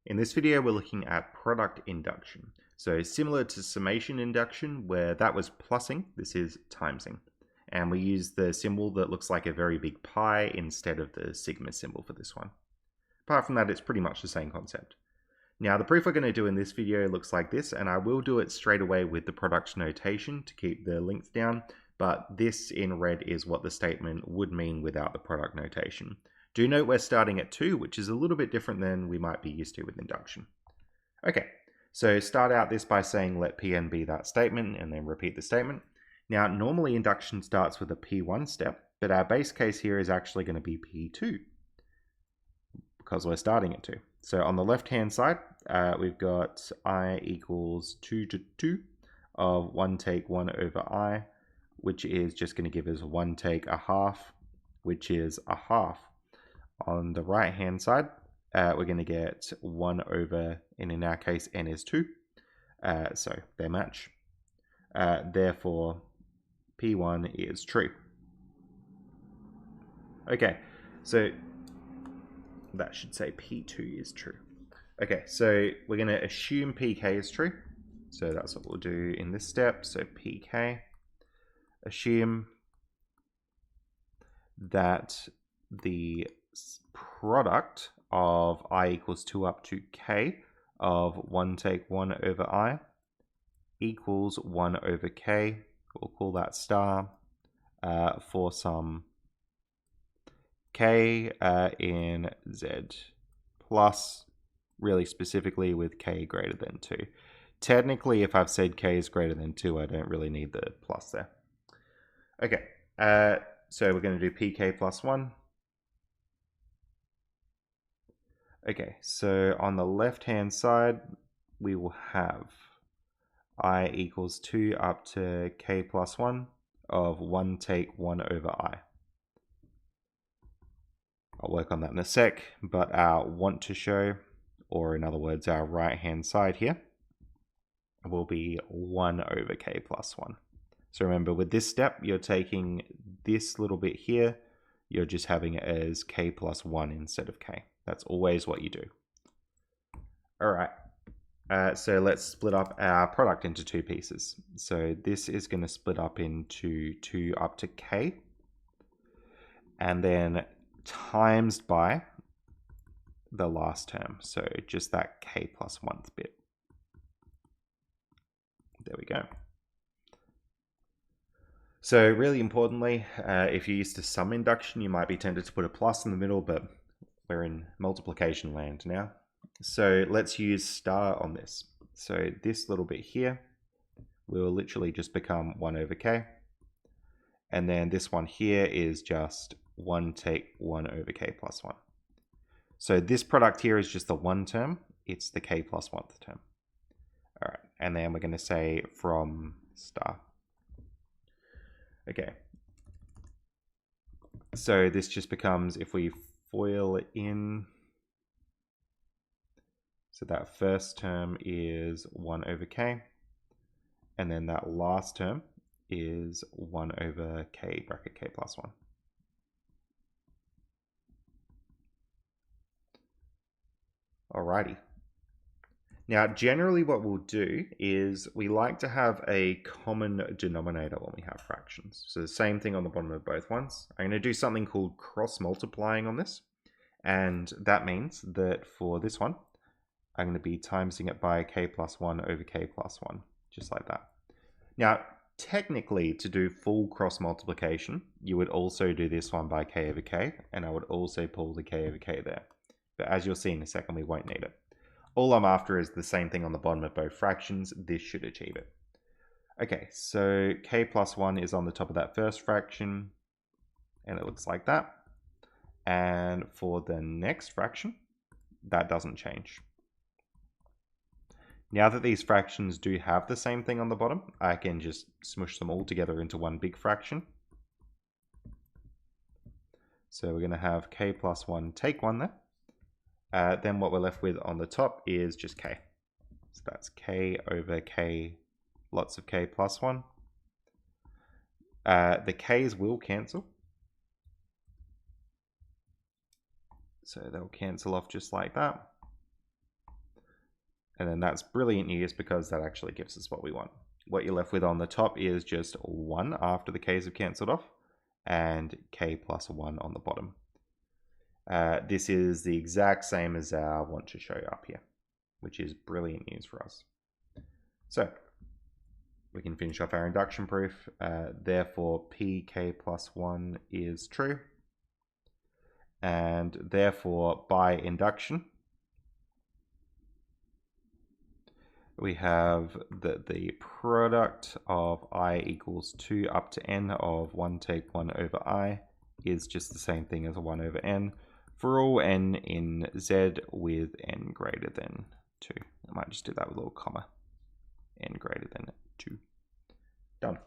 In this video, we're looking at product induction. So similar to summation induction, where that was plussing, this is timesing. And we use the symbol that looks like a very big pi instead of the sigma symbol for this one. Apart from that, it's pretty much the same concept. Now, the proof we're going to do in this video looks like this, and I will do it straight away with the product notation to keep the length down, but this in red is what the statement would mean without the product notation. Do note we're starting at 2, which is a little bit different than we might be used to with induction. Okay, so start out this by saying let Pn be that statement, and then repeat the statement. Now, normally induction starts with a P1 step, but our base case here is actually going to be P2, because we're starting at 2. So on the left-hand side, we've got I equals 2 to 2 of 1 take 1 over I, which is just going to give us 1 take a half, which is a half. On the right-hand side, we're going to get 1 over, and in our case, n is 2. So they match. Therefore, P1 is true. Okay, so that should say P2 is true. Okay, so we're going to assume PK is true. So that's what we'll do in this step. So PK, assume that the product of I equals 2 up to K of 1 take 1 over I equals 1 over K. We'll call that star for some K in Z plus, really specifically with K greater than 2. Technically, if I've said K is greater than 2, I don't really need the plus there. Okay, so we're going to do PK plus 1. Okay, so on the left-hand side, we will have I equals 2 up to K plus 1 of 1 take 1 over I. I'll work on that in a sec, but our want to show, or in other words, our right-hand side here, will be 1 over K plus 1. So remember, with this step, you're taking this little bit here, you're just having it as K plus 1 instead of K. That's always what you do. All right, so let's split up our product into 2 pieces. So this is going to split up into 2 up to K, and then times by the last term, so just that K plus 1th bit. There we go. So really importantly, if you're used to some induction, you might be tempted to put a plus in the middle, but we're in multiplication land now. So let's use star on this. So this little bit here will literally just become 1 over K. And then this one here is just 1 take 1 over K plus 1. So this product here is just the 1 term. It's the K plus 1th term. All right, and then we're going to say from star. Okay. So this just becomes, if we FOIL it in, so that first term is 1 over K, and then that last term is 1 over K bracket K plus 1. Alrighty. Now, generally what we'll do is we like to have a common denominator when we have fractions. So the same thing on the bottom of both ones. I'm going to do something called cross-multiplying on this. And that means that for this one, I'm going to be timesing it by K plus 1 over K plus 1, just like that. Now, technically, to do full cross-multiplication, you would also do this one by K over K, and I would also pull the K over K there. But as you'll see in a second, we won't need it. All I'm after is the same thing on the bottom of both fractions. This should achieve it. Okay, so K plus 1 is on the top of that first fraction, and it looks like that. And for the next fraction, that doesn't change. Now that these fractions do have the same thing on the bottom, I can just smush them all together into one big fraction. So we're going to have K plus 1 take 1 there. Then what we're left with on the top is just K. So that's K over K, lots of K plus 1. The K's will cancel. So they'll cancel off just like that. And then that's brilliant news because that actually gives us what we want. What you're left with on the top is just 1 after the k's have cancelled off, and k plus 1 on the bottom. This is the exact same as our want to show up here, which is brilliant news for us. So we can finish off our induction proof. Therefore, pk plus 1 is true. And therefore, by induction, we have that the product of I equals 2 up to n of 1 take 1 over I is just the same thing as a 1 over n for all n in Z with n greater than 2. I might just do that with a little comma. N greater than 2. Done.